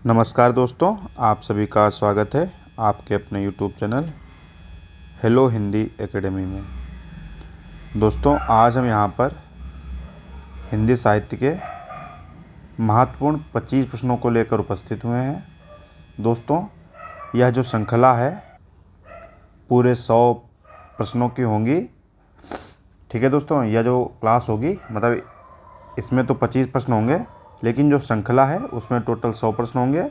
नमस्कार दोस्तों, आप सभी का स्वागत है आपके अपने YouTube channel hello Hindi academy में। दोस्तों, आज हम यहाँ पर हिंदी साहित्य के महत्वपूर्ण 25 प्रश्नों को लेकर उपस्थित हुए हैं। दोस्तों, यह जो श्रृंखला है पूरे 100 प्रश्नों की होंगी। ठीक है दोस्तों, यह जो क्लास होगी मतलब इसमें तो 25 प्रश्न होंगे, लेकिन जो श्रृंखला है उसमें टोटल 100 प्रश्न होंगे।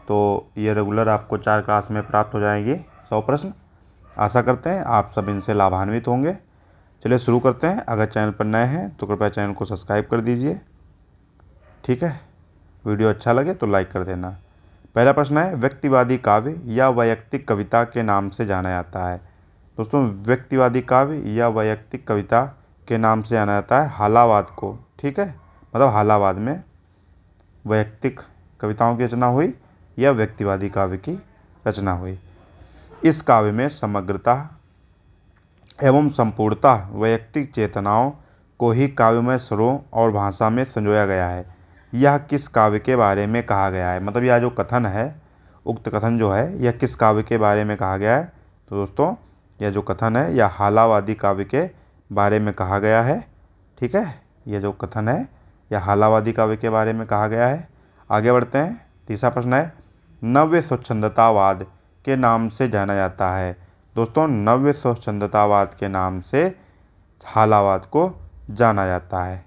तो ये रेगुलर आपको 4 क्लास में प्राप्त हो जाएंगे 100 प्रश्न। आशा करते हैं आप सब इनसे लाभान्वित होंगे। चलिए शुरू करते हैं। अगर चैनल पर नए हैं तो कृपया चैनल को सब्सक्राइब कर दीजिए। ठीक है, वीडियो अच्छा लगे तो लाइक कर देना। पहला प्रश्न है, व्यक्तिवादी काव्य या वैयक्तिक कविता के नाम से जाना जाता है। दोस्तों, व्यक्तिवादी काव्य या वैयक्तिक कविता के नाम से जाना जाता है हालावाद को। ठीक है, मतलब हालावाद में वैयक्तिक कविताओं की रचना हुई या व्यक्तिवादी काव्य की रचना हुई। इस काव्य में समग्रता एवं संपूर्णता वैयक्तिक चेतनाओं को ही काव्यमय स्वरों और भाषा में संजोया गया है। यह किस काव्य के बारे में कहा गया है, मतलब यह जो कथन है, उक्त कथन जो है यह किस काव्य के बारे में कहा गया है। तो दोस्तों, यह जो कथन है यह हालावादी काव्य के बारे में कहा गया है। ठीक है, यह जो कथन है यह हालावादी काव्य के बारे में कहा गया है। आगे बढ़ते हैं। तीसरा प्रश्न है, नव्य स्वच्छंदतावाद के नाम से जाना जाता है। दोस्तों, नव्य स्वच्छंदतावाद के नाम से हालावाद को जाना जाता है।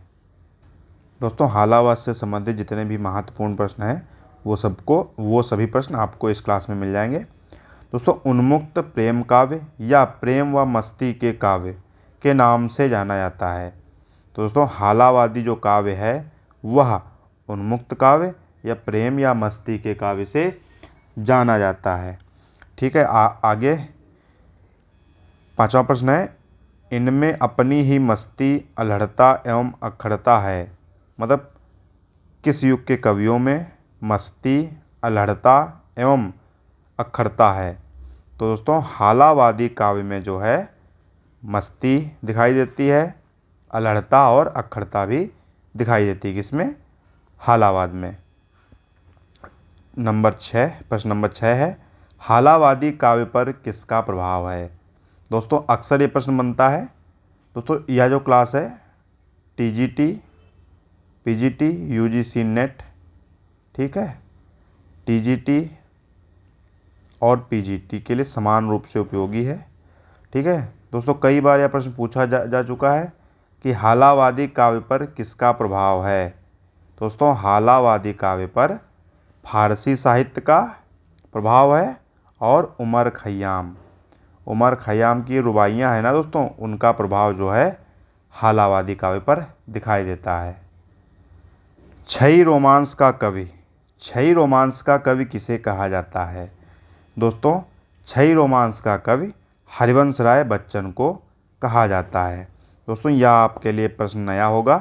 दोस्तों, हालावाद से संबंधित जितने भी महत्वपूर्ण प्रश्न हैं वो सभी प्रश्न आपको इस क्लास में मिल जाएंगे। दोस्तों, उन्मुक्त प्रेम काव्य या प्रेम व मस्ती के काव्य के नाम से जाना जाता है। तो दोस्तों, हालावादी जो काव्य है वह उन्मुक्त काव्य या प्रेम या मस्ती के काव्य से जाना जाता है। ठीक है, आगे पांचवा प्रश्न है, इनमें अपनी ही मस्ती अल्हड़ता एवं अक्खड़ता है। मतलब किस युग के कवियों में मस्ती अल्हड़ता एवं अक्खड़ता है। तो दोस्तों, हालावादी काव्य में जो है मस्ती दिखाई देती है, अल्हड़ता और अक्खड़ता भी दिखाई देती है। किसमें? हालावाद में। प्रश्न नंबर 6 है, हालावादी काव्य पर किसका प्रभाव है। दोस्तों, अक्सर ये प्रश्न बनता है। दोस्तों, यह जो क्लास है टीजीटी, पीजीटी, यूजीसी नेट, ठीक है, टीजीटी और पीजीटी के लिए समान रूप से उपयोगी है। ठीक है दोस्तों, कई बार यह प्रश्न पूछा जा चुका है कि हालावादी काव्य पर किसका प्रभाव है। दोस्तों, हालावादी काव्य पर फारसी साहित्य का प्रभाव है और उमर खयाम की रुबाइयाँ हैं ना दोस्तों, उनका प्रभाव जो है हालावादी काव्य पर दिखाई देता है। छई रोमांस का कवि किसे कहा जाता है। दोस्तों, छई रोमांस का कवि हरिवंश राय बच्चन को कहा जाता है। दोस्तों, यह आपके लिए प्रश्न नया होगा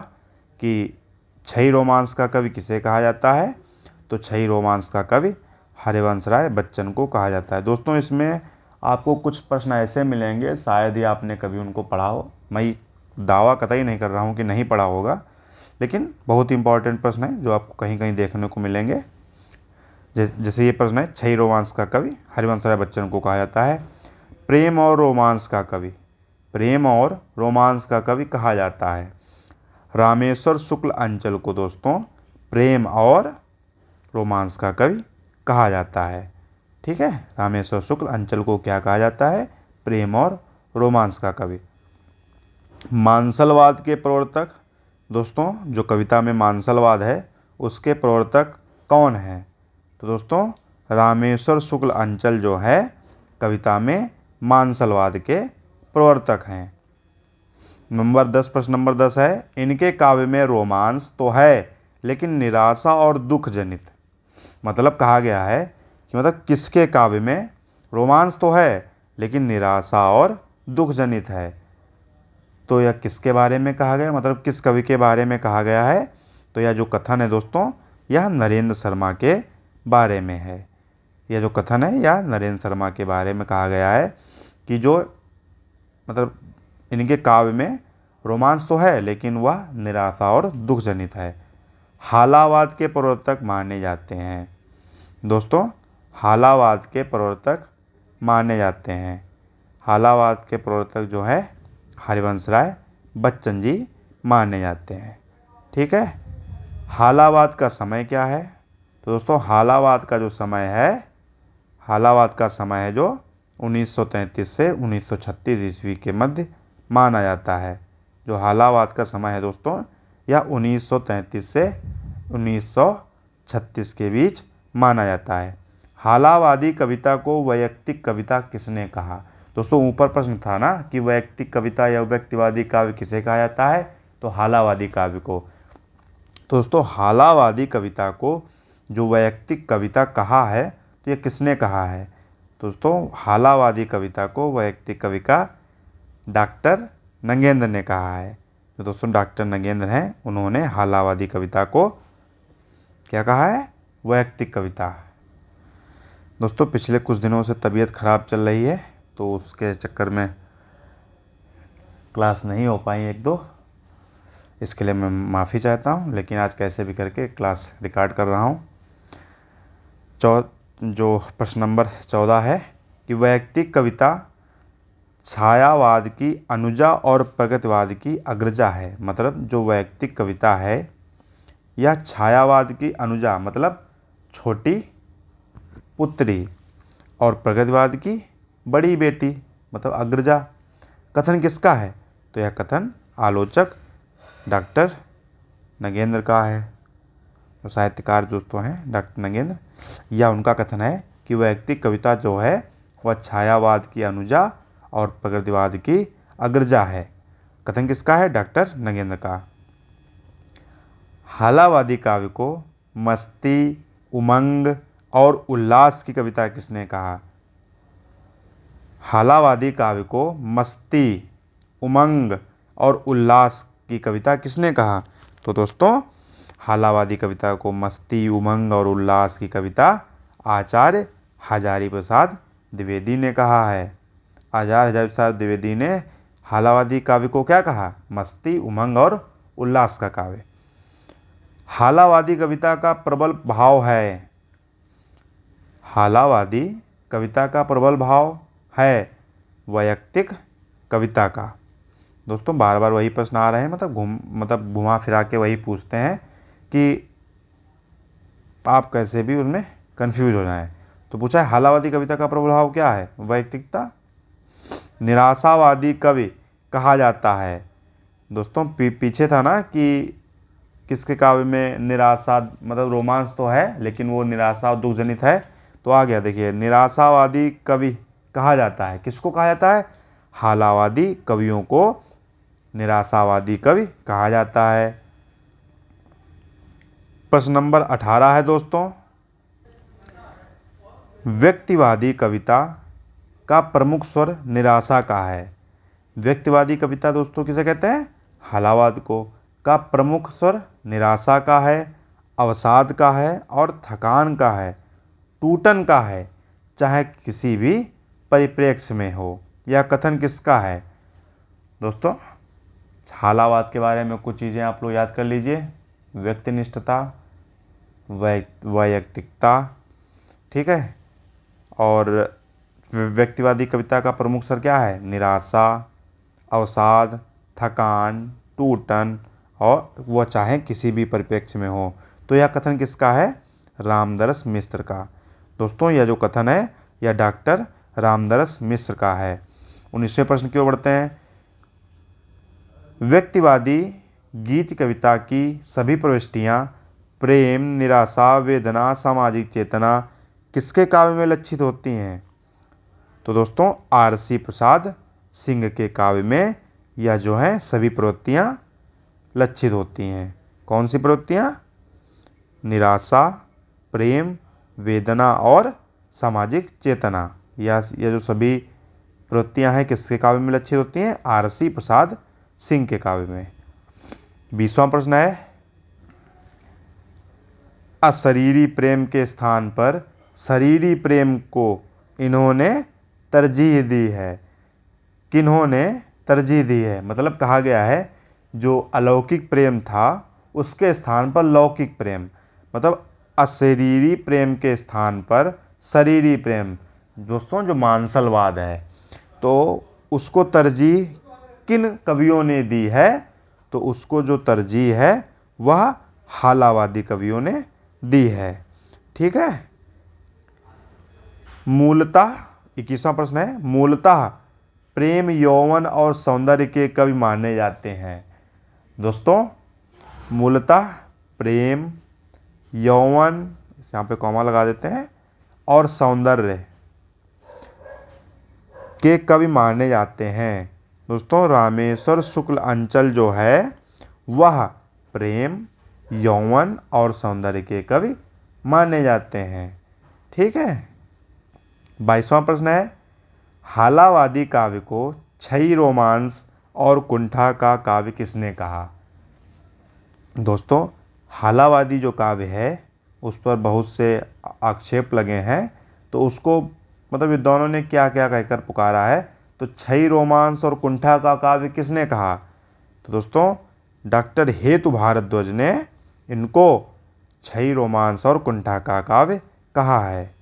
कि छई रोमांस का कवि किसे कहा जाता है। तो छई रोमांस का कवि हरिवंश राय बच्चन को कहा जाता है। दोस्तों, इसमें आपको कुछ प्रश्न ऐसे मिलेंगे शायद ही आपने कभी उनको पढ़ा हो। मैं दावा कतई नहीं कर रहा हूँ कि नहीं पढ़ा होगा, लेकिन बहुत इंपॉर्टेंट प्रश्न है जो आपको कहीं कहीं देखने को मिलेंगे। जैसे ये प्रश्न है, छई रोमांस का कवि हरिवंश राय बच्चन को कहा जाता है। प्रेम और रोमांस का कवि कहा जाता है रामेश्वर शुक्ल अंचल को। दोस्तों, प्रेम और रोमांस का कवि कहा जाता है। ठीक है, रामेश्वर शुक्ल अंचल को क्या कहा जाता है? प्रेम और रोमांस का कवि। मानसलवाद के प्रवर्तक, दोस्तों जो कविता में मानसलवाद है उसके प्रवर्तक कौन हैं? तो दोस्तों, रामेश्वर शुक्ल अंचल जो है कविता में मानसलवाद के प्रवर्तक हैं। प्रश्न नंबर 10 है, इनके काव्य में रोमांस तो है लेकिन निराशा और दुख जनित। मतलब कहा गया है कि मतलब किसके काव्य में रोमांस तो है लेकिन निराशा और दुख जनित है। तो यह किसके बारे में कहा गया, मतलब किस कवि के बारे में कहा गया है। तो यह जो कथन है दोस्तों, यह नरेंद्र शर्मा के बारे में है। यह जो कथन है यह नरेंद्र शर्मा के बारे में कहा गया है कि जो मतलब इनके काव्य में रोमांस तो है लेकिन वह निराशा और दुख जनित है। हालावाद के प्रवर्तक माने जाते हैं। दोस्तों हालावाद के प्रवर्तक माने जाते हैं। हालावाद के प्रवर्तक जो है हरिवंश राय बच्चन जी माने जाते हैं। ठीक है। हालावाद का समय क्या है? तो दोस्तों हालावाद का जो समय है, हालावाद का समय है जो 1933 से 1936 ईस्वी के मध्य माना जाता है। जो हालावाद का समय है दोस्तों, यह 1933 से 1936 के बीच माना जाता है। हालावादी कविता को वैयक्तिक कविता किसने कहा? दोस्तों ऊपर प्रश्न था ना कि वैयक्तिक कविता या व्यक्तिवादी काव्य किसे कहा जाता है, तो हालावादी काव्य को। तो दोस्तों हालावादी कविता को जो वैयक्तिक कविता कहा है, तो ये किसने कहा है? दोस्तों हालावादी कविता को वैयक्तिक कवि का डॉक्टर नगेंद्र ने कहा है। तो दोस्तों डॉक्टर नगेंद्र हैं, उन्होंने हालावादी कविता को क्या कहा है? वैयक्तिक कविता। दोस्तों पिछले कुछ दिनों से तबीयत ख़राब चल रही है, तो उसके चक्कर में क्लास नहीं हो पाई एक दो, इसके लिए मैं माफ़ी चाहता हूँ। लेकिन आज कैसे भी करके क्लास रिकॉर्ड कर रहा हूँ। जो प्रश्न नंबर 14 है कि वैयक्तिक कविता छायावाद की अनुजा और प्रगतिवाद की अग्रजा है। मतलब जो वैयक्तिक कविता है यह छायावाद की अनुजा मतलब छोटी पुत्री, और प्रगतिवाद की बड़ी बेटी मतलब अग्रजा। कथन किसका है? तो यह कथन आलोचक डॉक्टर नगेंद्र का है। जो साहित्यकार दोस्तों हैं डॉक्टर नगेंद्र, यह उनका कथन है कि वैयक्तिक कविता जो है वह छायावाद की अनुजा और प्रगतिवाद की अग्रजा है। कथन किसका है? डॉक्टर नगेंद्र का। हालावादी काव्य को मस्ती, उमंग और उल्लास की कविता किसने कहा? हालावादी काव्य को मस्ती, उमंग और उल्लास की कविता किसने कहा? तो दोस्तों हालावादी कविता को मस्ती, उमंग और उल्लास की कविता आचार्य हजारी प्रसाद द्विवेदी ने कहा है। आचार्य हजारी प्रसाद द्विवेदी ने हालावादी काव्य को क्या कहा? मस्ती, उमंग और उल्लास का काव्य। हालावादी कविता का प्रबल भाव है। हालावादी कविता का प्रबल भाव है वैयक्तिक कविता का। दोस्तों बार बार वही प्रश्न आ रहे हैं, मतलब घुमा फिरा के वही पूछते हैं कि आप कैसे भी उनमें कंफ्यूज हो जाएं। तो पूछा है हालावादी कविता का प्रबल भाव क्या है? वैयक्तिकता। निराशावादी कवि कहा जाता है। दोस्तों पीछे था ना कि किसके काव्य में निराशा, मतलब रोमांस तो है लेकिन वो निराशा और दुख जनित है। तो आ गया देखिए, निराशावादी कवि कहा जाता है। किसको कहा जाता है? हालावादी कवियों को निराशावादी कवि कहा जाता है। प्रश्न नंबर 18 है दोस्तों, व्यक्तिवादी कविता का प्रमुख स्वर निराशा का है। व्यक्तिवादी कविता दोस्तों किसे कहते हैं? हालावाद को। का प्रमुख स्वर निराशा का है, अवसाद का है और थकान का है, टूटन का है, चाहे किसी भी परिप्रेक्ष्य में हो। यह कथन किसका है? दोस्तों हालावाद के बारे में कुछ चीज़ें आप लोग याद कर लीजिए। व्यक्तिनिष्ठता, वैयक्तिकता, ठीक है। और व्यक्तिवादी कविता का प्रमुख स्वर क्या है? निराशा, अवसाद, थकान, टूटन, और वह चाहे किसी भी परिप्रेक्ष्य में हो। तो यह कथन किसका है? रामदरस मिश्र का। दोस्तों यह जो कथन है यह डॉक्टर रामदरस मिश्र का है। 19वें प्रश्न की ओर बढ़ते हैं। व्यक्तिवादी गीत कविता की सभी प्रविष्टियाँ प्रेम, निराशा, वेदना, सामाजिक चेतना किसके काव्य में लक्षित होती हैं? तो दोस्तों आरसी प्रसाद सिंह के काव्य में यह जो है सभी प्रवृत्तियाँ लक्षित होती हैं। कौन सी प्रवृत्तियाँ? निराशा, प्रेम, वेदना और सामाजिक चेतना। यह जो सभी प्रवृत्तियाँ हैं किसके काव्य में लक्षित होती हैं? आरसी प्रसाद सिंह के काव्य में। 20वां प्रश्न है, अशरीरी प्रेम के स्थान पर शरीरी प्रेम को इन्होंने तरजीह दी है। किन्होंने तरजीह दी है? मतलब कहा गया है जो अलौकिक प्रेम था उसके स्थान पर लौकिक प्रेम, मतलब अशरीरी प्रेम के स्थान पर शरीरी प्रेम, दोस्तों जो मांसलवाद है तो उसको तरजीह किन कवियों ने दी है? तो उसको जो तरजीह है वह हालावादी कवियों ने दी है। ठीक है। मूलतः 21वां प्रश्न है, मूलतः प्रेम यौवन और सौंदर्य के कवि माने जाते हैं। दोस्तों मूलतः प्रेम यौवन, यहाँ पे कॉमा लगा देते हैं, और सौंदर्य के कवि माने जाते हैं। दोस्तों रामेश्वर शुक्ल अंचल जो है वह प्रेम यौवन और सौंदर्य के कवि माने जाते हैं। ठीक है। 22वां प्रश्न है, हालावादी काव्य को छई रोमांस और कुंठा का काव्य किसने कहा? दोस्तों हालावादी जो काव्य है उस पर बहुत से आक्षेप लगे हैं, तो उसको मतलब विद्वानों ने क्या क्या कहकर पुकारा है? तो छई रोमांस और कुंठा का काव्य किसने कहा? तो दोस्तों डॉक्टर हेतु भारद्वाज ने इनको छई रोमांस और कुंठा का काव्य कहा है।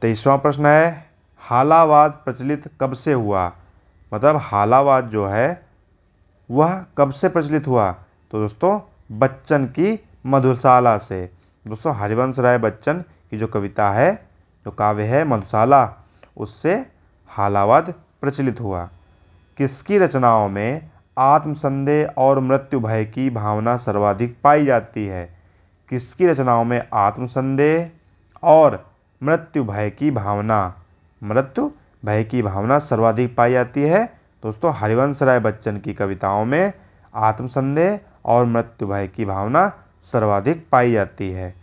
23वां प्रश्न है, हालावाद प्रचलित कब से हुआ? मतलब हालावाद जो है वह कब से प्रचलित हुआ? तो दोस्तों बच्चन की मधुशाला से। दोस्तों हरिवंश राय बच्चन की जो कविता है, जो काव्य है मधुशाला, उससे हालावाद प्रचलित हुआ। किसकी रचनाओं में आत्मसंदेह और मृत्यु भय की भावना सर्वाधिक पाई जाती है? किसकी रचनाओं में आत्मसंदेह और मृत्यु भय की भावना सर्वाधिक पाई जाती है? दोस्तों हरिवंश राय बच्चन की कविताओं में आत्मसंदेह और मृत्यु भय की भावना सर्वाधिक पाई जाती है।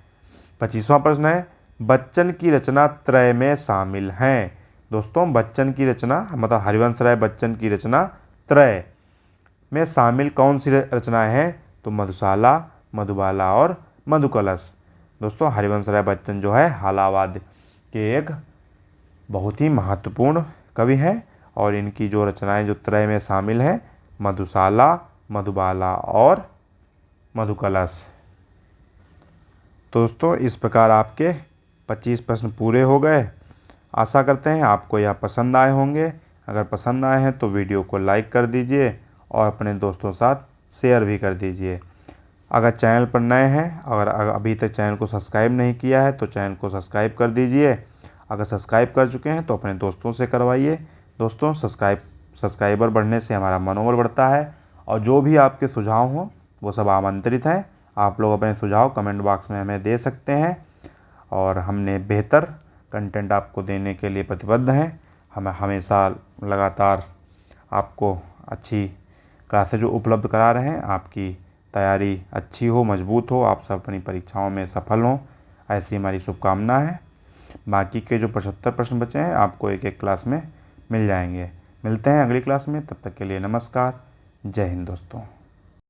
25वां प्रश्न है, बच्चन की रचना त्रय में शामिल हैं। दोस्तों बच्चन की रचना मतलब हरिवंश राय बच्चन की रचना त्रय में शामिल कौन सी रचनाएं हैं? तो मधुशाला, मधुबाला और मधुकलश। दोस्तों हरिवंश राय बच्चन जो है हालावाद के एक बहुत ही महत्वपूर्ण कवि हैं, और इनकी जो रचनाएं जो त्रय में शामिल हैं, मधुशाला, मधुबाला और मधुकलश। तो दोस्तों इस प्रकार आपके 25 प्रश्न पूरे हो गए। आशा करते हैं आपको यह पसंद आए होंगे। अगर पसंद आए हैं तो वीडियो को लाइक कर दीजिए और अपने दोस्तों के साथ शेयर भी कर दीजिए। अगर चैनल पर नए हैं, अगर अभी तक चैनल को सब्सक्राइब नहीं किया है तो चैनल को सब्सक्राइब कर दीजिए। अगर सब्सक्राइब कर चुके हैं तो अपने दोस्तों से करवाइए। दोस्तों सब्सक्राइबर बढ़ने से हमारा मनोबल बढ़ता है, और जो भी आपके सुझाव हों वो सब आमंत्रित हैं। आप लोग अपने सुझाव कमेंट बॉक्स में हमें दे सकते हैं, और हमने बेहतर कंटेंट आपको देने के लिए प्रतिबद्ध हैं। हम हमेशा लगातार आपको अच्छी क्लासेज जो उपलब्ध करा रहे हैं। आपकी तैयारी अच्छी हो, मजबूत हो, आप सब अपनी परीक्षाओं में सफल हों, ऐसी हमारी शुभकामना है। बाकी के जो 75 प्रश्न बचे हैं आपको एक एक क्लास में मिल जाएंगे। मिलते हैं अगली क्लास में, तब तक के लिए नमस्कार। जय हिंद दोस्तों।